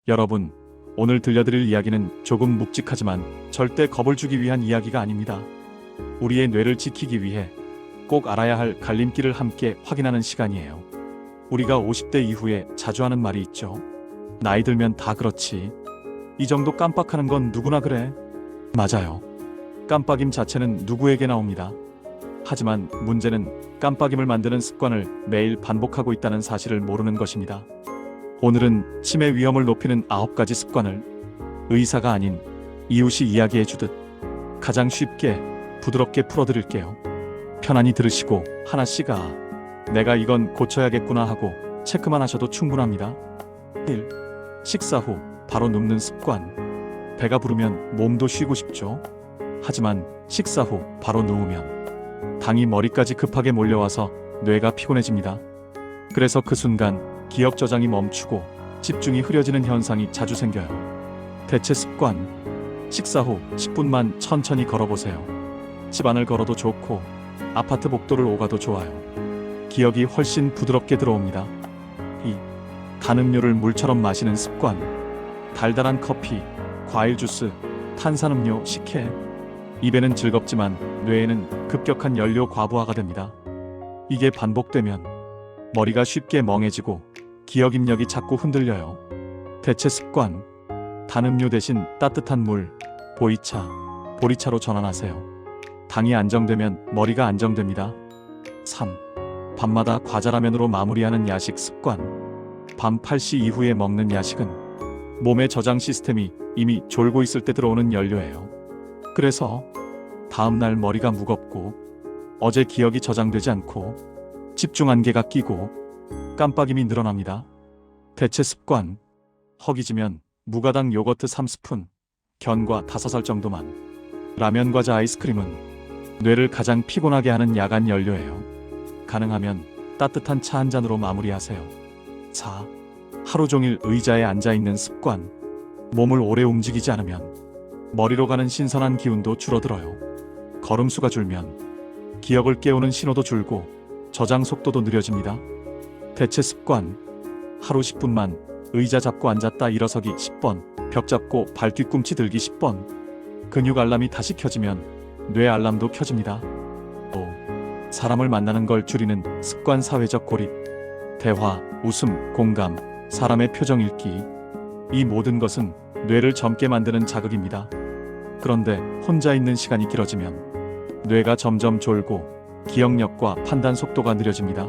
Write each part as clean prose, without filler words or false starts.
여러분, 오늘 들려드릴 이야기는 조금 묵직하지만 절대 겁을 주기 위한 이야기가 아닙니다. 우리의 뇌를 지키기 위해 꼭 알아야 할 갈림길을 함께 확인하는 시간이에요. 우리가 50대 이후에 자주 하는 말이 있죠. 나이 들면 다 그렇지. 이 정도 깜빡하는 건 누구나 그래. 맞아요. 깜빡임 자체는 누구에게나 옵니다. 하지만 문제는 깜빡임을 만드는 습관을 매일 반복하고 있다는 사실을 모르는 것입니다. 오늘은 치매 위험을 높이는 9가지 습관을 의사가 아닌 이웃이 이야기해 주듯 가장 쉽게 부드럽게 풀어드릴게요. 편안히 들으시고 하나씩 내가 이건 고쳐야겠구나 하고 체크만 하셔도 충분합니다. 1. 식사 후 바로 눕는 습관. 배가 부르면 몸도 쉬고 싶죠. 하지만 식사 후 바로 누우면 당이 머리까지 급하게 몰려와서 뇌가 피곤해집니다. 그래서 그 순간 기억 저장이 멈추고 집중이 흐려지는 현상이 자주 생겨요. 대체 습관. 식사 후 10분만 천천히 걸어보세요. 집 안을 걸어도 좋고 아파트 복도를 오가도 좋아요. 기억이 훨씬 부드럽게 들어옵니다. 2. 단 음료를 물처럼 마시는 습관. 달달한 커피, 과일 주스, 탄산음료, 식혜. 입에는 즐겁지만 뇌에는 급격한 연료 과부하가 됩니다. 이게 반복되면 머리가 쉽게 멍해지고 기억 입력이 자꾸 흔들려요. 대체 습관. 단 음료 대신 따뜻한 물, 보이차, 보리차로 전환하세요. 당이 안정되면 머리가 안정됩니다. 3. 밤마다 과자라면으로 마무리하는 야식 습관. 밤 8시 이후에 먹는 야식은 몸의 저장 시스템이 이미 졸고 있을 때 들어오는 연료예요. 그래서 다음날 머리가 무겁고 어제 기억이 저장되지 않고 집중 한계가 끼고 깜빡임이 늘어납니다. 대체 습관. 허기지면 무가당 요거트 3스푼, 견과 5알 정도만. 라면, 과자, 아이스크림은 뇌를 가장 피곤하게 하는 야간 연료예요. 가능하면 따뜻한 차 한 잔으로 마무리하세요. 4. 하루 종일 의자에 앉아있는 습관. 몸을 오래 움직이지 않으면 머리로 가는 신선한 기운도 줄어들어요. 걸음수가 줄면 기억을 깨우는 신호도 줄고 저장 속도도 느려집니다. 대체 습관. 하루 10분만 의자 잡고 앉았다 일어서기 10번, 벽 잡고 발 뒤꿈치 들기 10번. 근육 알람이 다시 켜지면 뇌 알람도 켜집니다. 5. 사람을 만나는 걸 줄이는 습관. 사회적 고립. 대화, 웃음, 공감, 사람의 표정 읽기. 이 모든 것은 뇌를 젊게 만드는 자극입니다. 그런데 혼자 있는 시간이 길어지면 뇌가 점점 졸고 기억력과 판단 속도가 느려집니다.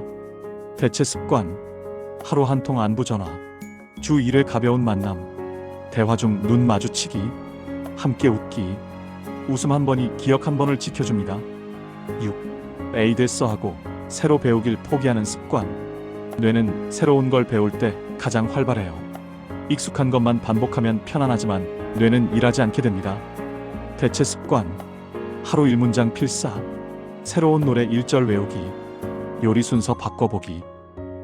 대체 습관. 하루 한 통 안부 전화, 주 1회 가벼운 만남, 대화 중 눈 마주치기, 함께 웃기. 웃음 한 번이 기억 한 번을 지켜줍니다. 6. 에이 됐어 하고 새로 배우길 포기하는 습관. 뇌는 새로운 걸 배울 때 가장 활발해요. 익숙한 것만 반복하면 편안하지만 뇌는 일하지 않게 됩니다. 대체 습관. 하루 1문장 필사, 새로운 노래 1절 외우기, 요리 순서 바꿔보기,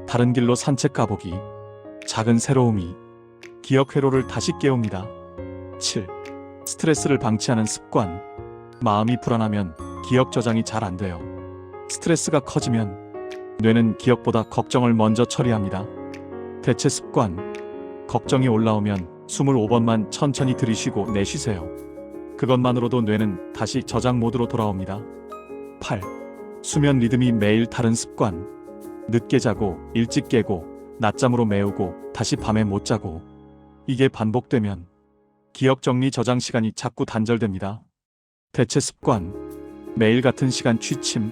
다른 길로 산책 가보기. 작은 새로움이 기억 회로를 다시 깨웁니다. 7. 스트레스를 방치하는 습관. 마음이 불안하면 기억 저장이 잘 안 돼요. 스트레스가 커지면 뇌는 기억보다 걱정을 먼저 처리합니다. 대체 습관. 걱정이 올라오면 숨을 5번만 천천히 들이쉬고 내쉬세요. 그것만으로도 뇌는 다시 저장 모드로 돌아옵니다. 8. 수면 리듬이 매일 다른 습관. 늦게 자고 일찍 깨고 낮잠으로 메우고 다시 밤에 못 자고. 이게 반복되면 기억 정리 저장 시간이 자꾸 단절됩니다. 대체 습관. 매일 같은 시간 취침,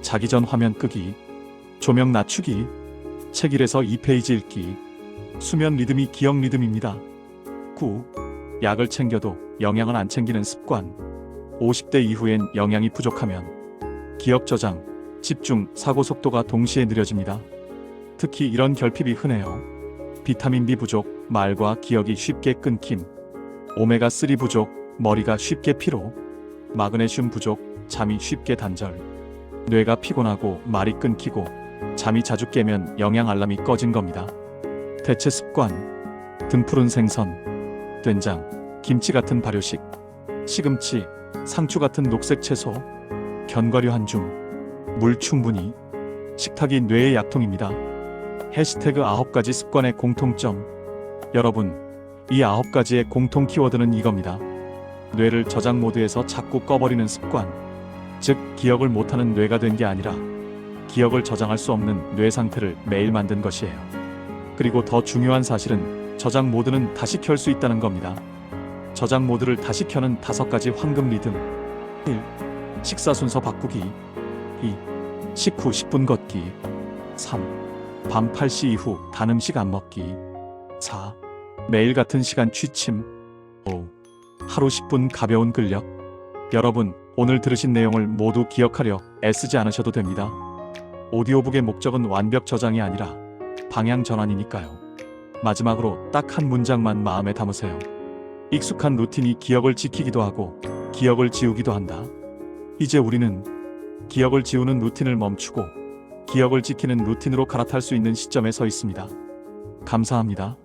자기 전 화면 끄기, 조명 낮추기, 책 1에서 2페이지 읽기. 수면 리듬이 기억 리듬입니다. 9. 약을 챙겨도 영양을 안 챙기는 습관. 50대 이후엔 영양이 부족하면 기억 저장, 집중, 사고 속도가 동시에 느려집니다. 특히 이런 결핍이 흔해요. 비타민 B 부족, 말과 기억이 쉽게 끊김. 오메가3 부족, 머리가 쉽게 피로. 마그네슘 부족, 잠이 쉽게 단절. 뇌가 피곤하고 말이 끊기고 잠이 자주 깨면 영양 알람이 꺼진 겁니다. 대체 습관. 등푸른 생선, 된장, 김치 같은 발효식, 시금치, 상추 같은 녹색 채소, 견과류 한 줌, 물 충분히. 식탁이 뇌의 약통입니다. 해시태그 9가지 습관의 공통점. 여러분, 이 9가지의 공통 키워드는 이겁니다. 뇌를 저장 모드에서 자꾸 꺼버리는 습관. 즉, 기억을 못하는 뇌가 된 게 아니라 기억을 저장할 수 없는 뇌 상태를 매일 만든 것이에요. 그리고 더 중요한 사실은 저장 모드는 다시 켤 수 있다는 겁니다. 저장 모드를 다시 켜는 5가지 황금 리듬. 1. 식사 순서 바꾸기. 2. 식후 10분 걷기. 3. 밤 8시 이후 단 음식 안 먹기. 4. 매일 같은 시간 취침. 5. 하루 10분 가벼운 근력. 여러분, 오늘 들으신 내용을 모두 기억하려 애쓰지 않으셔도 됩니다. 오디오북의 목적은 완벽 저장이 아니라 방향 전환이니까요. 마지막으로 딱 한 문장만 마음에 담으세요. 익숙한 루틴이 기억을 지키기도 하고 기억을 지우기도 한다. 이제 우리는 기억을 지우는 루틴을 멈추고 기억을 지키는 루틴으로 갈아탈 수 있는 시점에 서 있습니다. 감사합니다.